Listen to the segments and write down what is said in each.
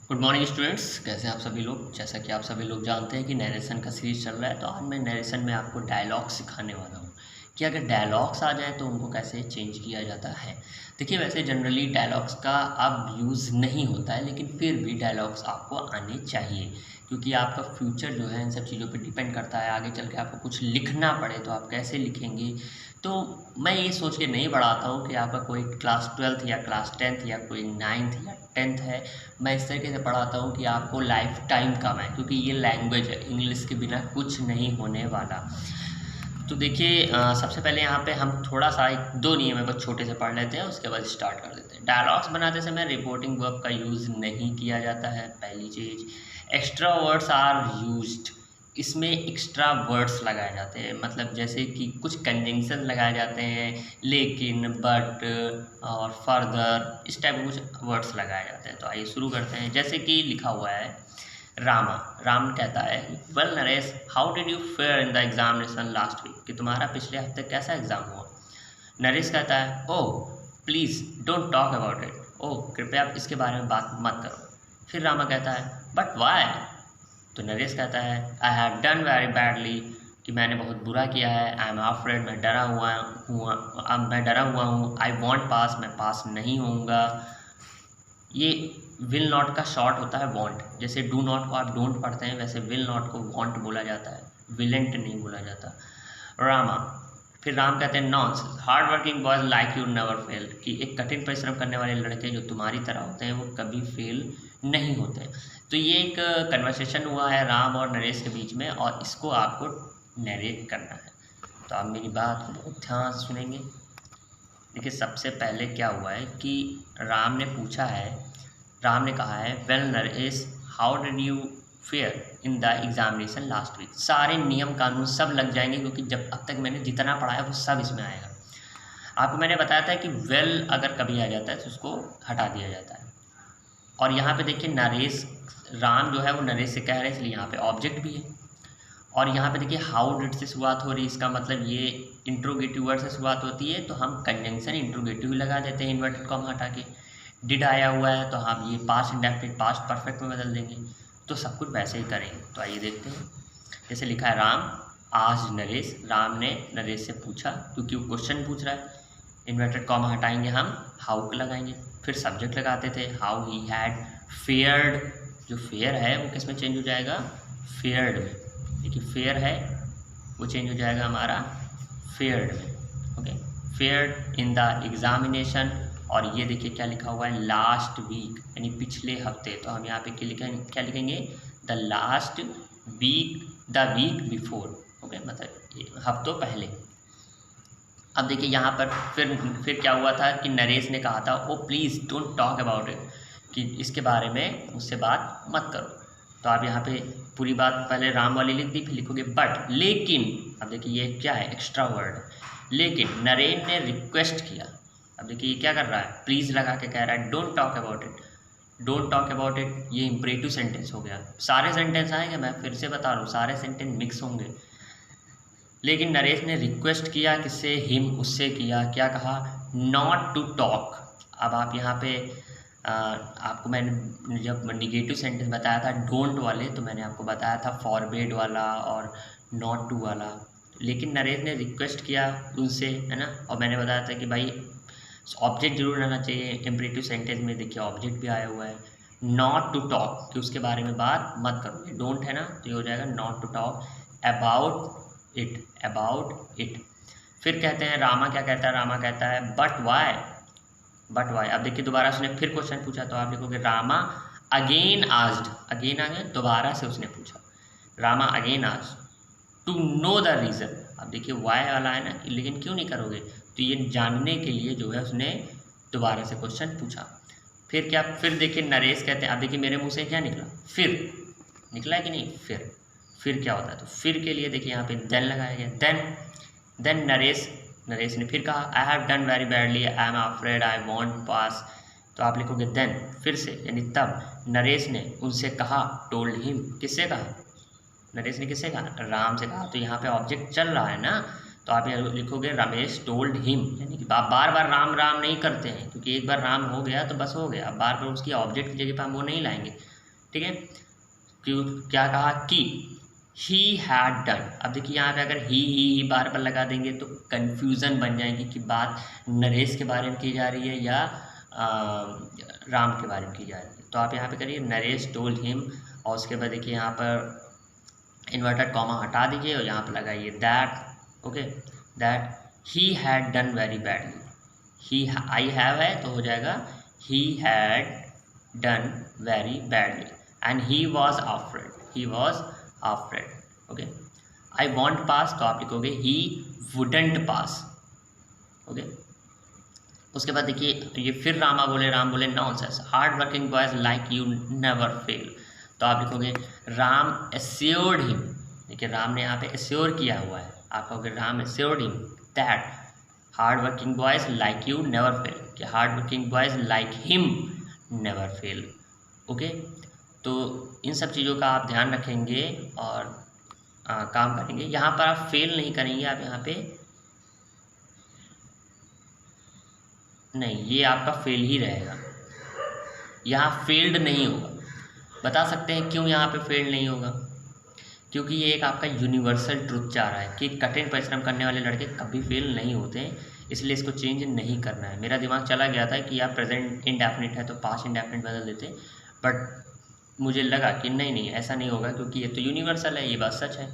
Good morning students, कैसे हैं आप सभी लोग। जैसा कि आप सभी लोग जानते हैं कि नरेशन का सीरीज चल रहा है, तो आज मैं नरेशन में आपको डायलॉग सिखाने वाला हूँ कि अगर डायलॉग्स आ जाए तो उनको कैसे चेंज किया जाता है। देखिए, वैसे जनरली डायलॉग्स का अब यूज़ नहीं होता है, लेकिन फिर भी डायलॉग्स आपको आने चाहिए, क्योंकि आपका फ्यूचर जो है इन सब चीज़ों पे डिपेंड करता है। आगे चल के आपको कुछ लिखना पड़े तो आप कैसे लिखेंगे। तो मैं ये सोच के नहीं पढ़ाता हूँ कि आपका कोई क्लास 12th या क्लास 10th या कोई 9th या 10th है। मैं इस तरीके से पढ़ाता हूँ कि आपको लाइफ टाइम काम है, क्योंकि ये लैंग्वेज है, इंग्लिश के बिना कुछ नहीं होने वाला। तो देखिए, सबसे पहले यहाँ पे हम थोड़ा सा एक दो नियम है बस छोटे से पढ़ लेते हैं, उसके बाद स्टार्ट कर देते हैं। डायलॉग्स बनाते समय रिपोर्टिंग वर्ब का यूज़ नहीं किया जाता है। पहली चीज़, एक्स्ट्रा वर्ड्स आर यूज्ड। इसमें एक्स्ट्रा वर्ड्स लगाए जाते हैं, मतलब जैसे कि कुछ कंजंक्शन लगाए जाते हैं, लेकिन, बट और फर्दर, इस टाइप के कुछ वर्ड्स लगाए जाते हैं। तो आइए शुरू करते हैं। जैसे कि लिखा हुआ है राम कहता है, well Naresh, how did you fare in the examination last week, कि तुम्हारा पिछले हफ्ते कैसा एग्जाम हुआ। नरेश कहता है, oh please don't talk about it, oh कृपया आप इसके बारे में बात मत करो। फिर रामा कहता है, बट वाई। तो नरेश कहता है, आई हैव डन वेरी बैडली, कि मैंने बहुत बुरा किया है। आई एम अफ्रेड, मैं डरा हुआ हूँ। आई वॉन्ट पास, मैं पास नहीं होऊंगा। ये विल नॉट का शॉर्ट होता है वॉन्ट। जैसे डू नॉट को आप डोंट पढ़ते हैं, वैसे विल नॉट को वॉन्ट बोला जाता है, विलेंट नहीं बोला जाता। रामा, फिर राम कहते हैं, nonsense, hard working boys like you never fail, कि एक कठिन परिश्रम करने वाले लड़के जो तुम्हारी तरह होते हैं वो कभी फेल नहीं होते। तो ये एक कन्वर्सेशन हुआ है राम और नरेश के बीच में, और इसको आपको नरेट करना है। तो आप मेरी बात को बहुत ध्यान से सुनेंगे। देखिए, सबसे पहले क्या हुआ है कि राम ने कहा है, well Naresh, how did you fare in the examination last week. सारे नियम कानून सब लग जाएंगे, क्योंकि जब अब तक मैंने जितना पढ़ाया वो सब इसमें आएगा। आपको मैंने बताया था कि वेल अगर कभी आ जाता है तो उसको हटा दिया जाता है। और यहाँ पे देखिए, नरेश, राम जो है वो नरेश से कह रहे हैं, इसलिए यहाँ पे ऑब्जेक्ट भी है। और यहाँ पे देखिए, हाउ डिड से शुरुआत हो रही है, इसका मतलब ये इंट्रोगेटिव वर्ड से शुरुआत होती है, तो हम कंजंक्शन इंट्रोगेटिव लगा देते हैं इन्वर्टेड कॉमा हटा के। डिड आया हुआ है तो हम ये पास्ट इंडेफिनिट पास्ट परफेक्ट में बदल देंगे। तो सब कुछ वैसे ही करेंगे। तो आइए देखते हैं। जैसे लिखा है, राम आज नरेश, राम ने नरेश से पूछा, क्योंकि वो क्वेश्चन पूछ रहा है। इन्वर्टेड कॉमा हटाएंगे, हम हाउ को लगाएंगे। फिर सब्जेक्ट लगाते थे, हाउ ही हैड फेयर्ड। जो फेयर है वो किस में चेंज हो जाएगा, फेयर्ड में। देखिए, फेयर है वो चेंज हो जाएगा हमारा फेयर्ड में। Okay, fared in the examination. और ये देखिए क्या लिखा हुआ है, लास्ट वीक, यानी पिछले हफ्ते। तो हम यहाँ पे क्या लिखेंगे, the last week, the week before. Okay, मतलब हफ्तों पहले। अब देखिए यहाँ पर फिर क्या हुआ था कि नरेश ने कहा था, ओ please don't talk about it, कि इसके बारे में मुझसे बात मत करो। तो आप यहाँ पे पूरी बात पहले राम वाली लिख दी, फिर लिखोगे बट, लेकिन। अब देखिए ये क्या है, एक्स्ट्रा वर्ड। लेकिन नरेश ने रिक्वेस्ट किया। अब देखिए ये क्या कर रहा है, प्लीज़ लगा के कह रहा है, don't talk about it. Don't talk about it, ये इम्परेटिव सेंटेंस हो गया। सारे सेंटेंस आएंगे, मैं फिर से बता रहा हूँ, सारे सेंटेंस मिक्स होंगे। लेकिन नरेश ने रिक्वेस्ट किया, किससे, हिम, उससे किया। क्या कहा, नॉट टू टॉक। अब आप यहाँ पे आपको मैंने जब निगेटिव सेंटेंस बताया था डोंट वाले, तो मैंने आपको बताया था फॉरबेड वाला और नॉट टू वाला। लेकिन नरेश ने रिक्वेस्ट किया उनसे, है ना। और मैंने बताया था कि भाई ऑब्जेक्ट जरूर रहना चाहिए इम्परेटिव सेंटेंस में। देखिए ऑब्जेक्ट भी आया हुआ है, नॉट टू टॉक, कि उसके बारे में बात मत करो। डोंट है ना, तो ये हो जाएगा not to talk about it. फिर कहते हैं, रामा क्या कहता है, रामा कहता है, बट वाई। अब देखिए दोबारा उसने फिर क्वेश्चन पूछा, तो आप लिखोगे, रामा अगेन आस्क्ड। अगेन आ गया, दोबारा से उसने पूछा। Rama again asked to know the reason. अब देखिए वाई वाला है ना, लेकिन क्यों नहीं करोगे, तो ये जानने के लिए जो है उसने दोबारा से क्वेश्चन पूछा। फिर क्या, फिर देखिए नरेश कहते हैं, अब देखिए मेरे मुँह से क्या निकला, फिर निकला है कि नहीं, फिर क्या होता है, तो फिर के लिए देखिए यहाँ पे देन लगाया गया। देन नरेश ने फिर कहा, I have done very badly, I am afraid, I won't pass. तो आप लिखोगे देन, फिर से, यानी तब नरेश ने उनसे कहा, टोल्ड हिम। किससे कहा, नरेश ने किससे कहा, राम से कहा। तो यहाँ पे ऑब्जेक्ट चल रहा है ना, तो आप यहाँ लिखोगे रमेश टोल्ड हिम, यानी कि आप बार बार राम नहीं करते हैं, क्योंकि एक बार राम हो गया तो बस हो गया। अब बार बार उसकी ऑब्जेक्ट की जगह पर हम वो नहीं लाएंगे। ठीक है। क्यों, क्या कहा कि ही हैड डन। अब देखिए यहाँ पे अगर ही बार बार लगा देंगे तो कन्फ्यूज़न बन जाएगी कि बात नरेश के बारे में की जा रही है या राम के बारे में की जा रही है। तो आप यहाँ पे करिए नरेश टोल्ड हिम, और उसके बाद देखिए यहाँ पर इन्वर्टेड कॉमा हटा दीजिए और यहाँ पर लगाइए that. Okay, that he had done very badly. He I have है तो हो जाएगा he had done very badly and he was afraid, he was afraid. Okay, I won't pass तो आप लिखोगे ही वुडंट पास। ओके, उसके बाद देखिए ये फिर राम बोले nonsense, hard working boys like you never fail. तो आप लिखोगे राम एश्योर्ड हिम। देखिए राम ने यहाँ पे एश्योर किया हुआ है, आप कहोगे Ram assured him that hard working boys like you never fail, कि hard working boys like him never fail. Okay, तो इन सब चीज़ों का आप ध्यान रखेंगे और काम करेंगे। यहाँ पर आप फेल नहीं करेंगे, आप यहाँ पे नहीं, ये आपका फेल ही रहेगा, यहाँ फेल्ड नहीं होगा। बता सकते हैं क्यों यहाँ पे फेल्ड नहीं होगा, क्योंकि ये एक आपका यूनिवर्सल ट्रुथ चाह रहा है कि कठिन परिश्रम करने वाले लड़के कभी फेल नहीं होते हैं, इसलिए इसको चेंज नहीं करना है। मेरा दिमाग चला गया था कि यार प्रेजेंट इंडेफिनिट है तो पास्ट इंडेफिनिट बदल देते, बट मुझे लगा कि नहीं ऐसा नहीं होगा क्योंकि ये तो यूनिवर्सल है, ये बात सच है।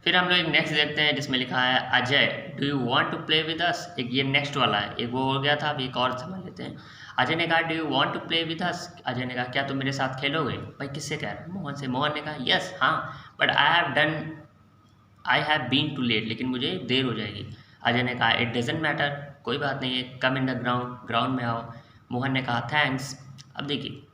फिर हम लोग एक नेक्स्ट देखते हैं जिसमें लिखा है Ajay do you want to play with us. एक ये नेक्स्ट वाला है, एक वो हो गया था, अब एक और समझ लेते हैं। अजय ने कहा do you want to play with us. Ajay ने कहा क्या तुम मेरे साथ खेलोगे। भाई किससे कह रहा है, मोहन से। मोहन ने कहा यस हाँ, but I have been too late, लेकिन मुझे देर हो जाएगी। अजय ने कहा इट डजेंट मैटर, कोई बात नहीं है, कम इन द ग्राउंड में आओ। मोहन ने कहा थैंक्स। अब देखिए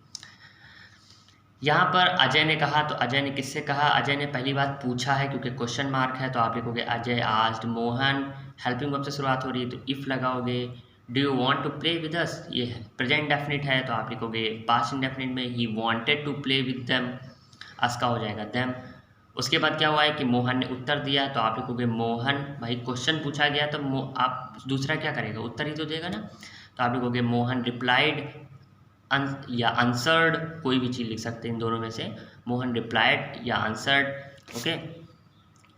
यहाँ पर अजय ने कहा, तो अजय ने किससे कहा, अजय ने पहली बात पूछा है क्योंकि क्वेश्चन मार्क है, तो आप लिखोगे Ajay asked Mohan, helping verb से शुरुआत हो रही है तो इफ़ लगाओगे। Do you want to play with us, ये प्रेजेंट डेफिनिट है तो आप लिखोगे पास्ट इंडेफिनिट में he wanted to play with them, us का हो जाएगा देम। उसके बाद क्या हुआ है कि मोहन ने उत्तर दिया, तो आप लिखोगे मोहन। भाई क्वेश्चन पूछा गया तो आप दूसरा क्या करेगा, उत्तर ही तो देगा ना, तो आप लिखोगे मोहन रिप्लाइड या आंसर्ड, कोई भी चीज़ लिख सकते हैं इन दोनों में से। मोहन रिप्लाइड या आंसर्ड। ओके,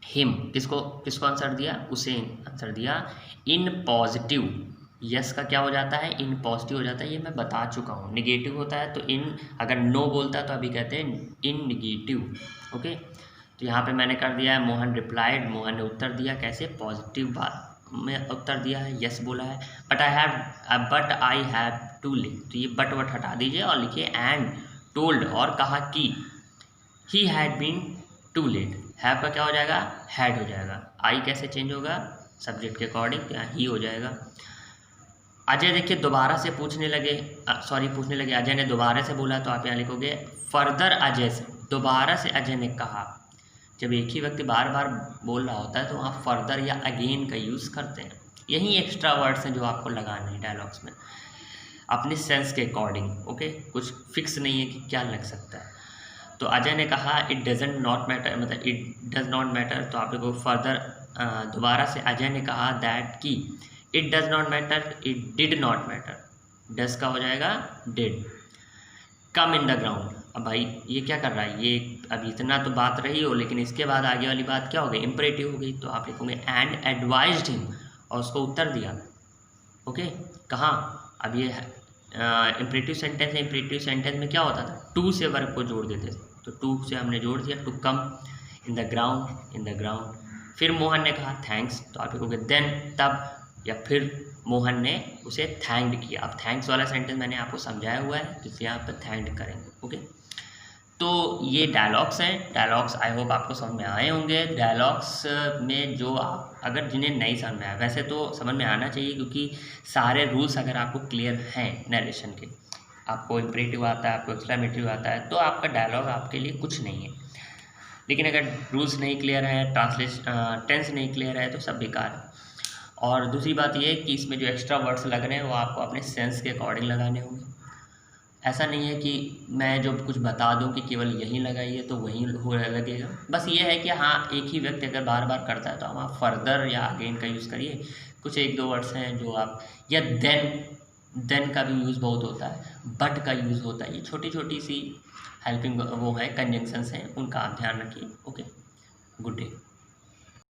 हिम किसको आंसर दिया, उसे आंसर दिया इन पॉजिटिव। यस का क्या हो जाता है, इन पॉजिटिव हो जाता है, ये मैं बता चुका हूँ। निगेटिव होता है तो इन, अगर नो बोलता है तो अभी कहते हैं इन निगेटिव। ओके, तो यहाँ पे मैंने कर दिया है मोहन रिप्लाइड, मोहन ने उत्तर दिया कैसे, पॉजिटिव बात में उत्तर दिया है, यस बोला है। But I have too late, तो ये बट वट हटा दीजिए और लिखिए एंड टोल्ड, और कहा कि he had been too late. Have का क्या हो जाएगा, हैड हो जाएगा। आई कैसे चेंज होगा, सब्जेक्ट के अकॉर्डिंग, यहाँ ही हो जाएगा। अजय देखिए दोबारा से पूछने लगे, अजय ने दोबारा से बोला, तो आप यहाँ लिखोगे फर्दर अजय से, दोबारा से अजय ने कहा। जब एक ही व्यक्ति बार बार बोल रहा होता है तो वहाँ फर्दर या अगेन का यूज़ करते हैं। यही एक्स्ट्रा वर्ड्स हैं जो आपको लगाने हैं डायलॉग्स में अपने सेंस के अकॉर्डिंग। ओके, कुछ फिक्स नहीं है कि क्या लग सकता है। तो अजय ने कहा इट डजेंट नॉट मैटर, मतलब इट डज नॉट मैटर, तो आप लोगों को फर्दर दोबारा से अजय ने कहा दैट कि it does not matter, it did not matter, does का हो जाएगा did. Come in the ground, अब भाई ये क्या कर रहा है, ये अभी इतना तो बात रही हो, लेकिन इसके बाद आगे वाली बात क्या हो गई, इम्परेटिव हो गई, तो आप लिखोगे एंड एडवाइज्ड हिम, और उसको उत्तर दिया। ओके, कहाँ, अब ये इम्परेटिव सेंटेंस है, इम्परेटिव सेंटेंस में क्या होता था, टू से वर्ब को जोड़ देते थे, तो टू से हमने जोड़ दिया, to come in the ground. फिर मोहन ने कहा थैंक्स, तो आप लिखोगे देन, तब, या फिर मोहन ने उसे थैंक्ड किया। अब थैंक्स वाला सेंटेंस मैंने आपको समझाया हुआ है, तो यहाँ पर थैंक्ड करेंगे। ओके, तो ये डायलॉग्स हैं। डायलॉग्स आई होप आपको समझ में आए होंगे। डायलॉग्स में जो आप अगर जिन्हें नहीं समझ में आया, वैसे तो समझ में आना चाहिए क्योंकि सारे रूल्स अगर आपको क्लियर हैं नरेशन के, आपको इम्परेटिव आता है, आपको एक्सक्लेमेटिव आता है, तो आपका डायलॉग आपके लिए कुछ नहीं है। लेकिन अगर रूल्स नहीं क्लियर है, टेंस नहीं क्लियर है, तो सब बेकार है। और दूसरी बात ये है कि इसमें जो एक्स्ट्रा वर्ड्स लग रहे हैं वो आपको अपने सेंस के अकॉर्डिंग लगाने होंगे। ऐसा नहीं है कि मैं जो कुछ बता दूं कि केवल यहीं लगाइए तो वहीं हो लगेगा। बस ये है कि हाँ, एक ही व्यक्ति अगर बार बार करता है तो आप फर्दर या अगेन का यूज़ करिए। कुछ एक दो वर्ड्स हैं जो आप, या देन देन का भी यूज़ बहुत होता है, बट का यूज़ होता है। ये छोटी छोटी सी हेल्पिंग वो है, कंजंक्शंस हैं, उनका आप ध्यान रखिए। Okay, good day.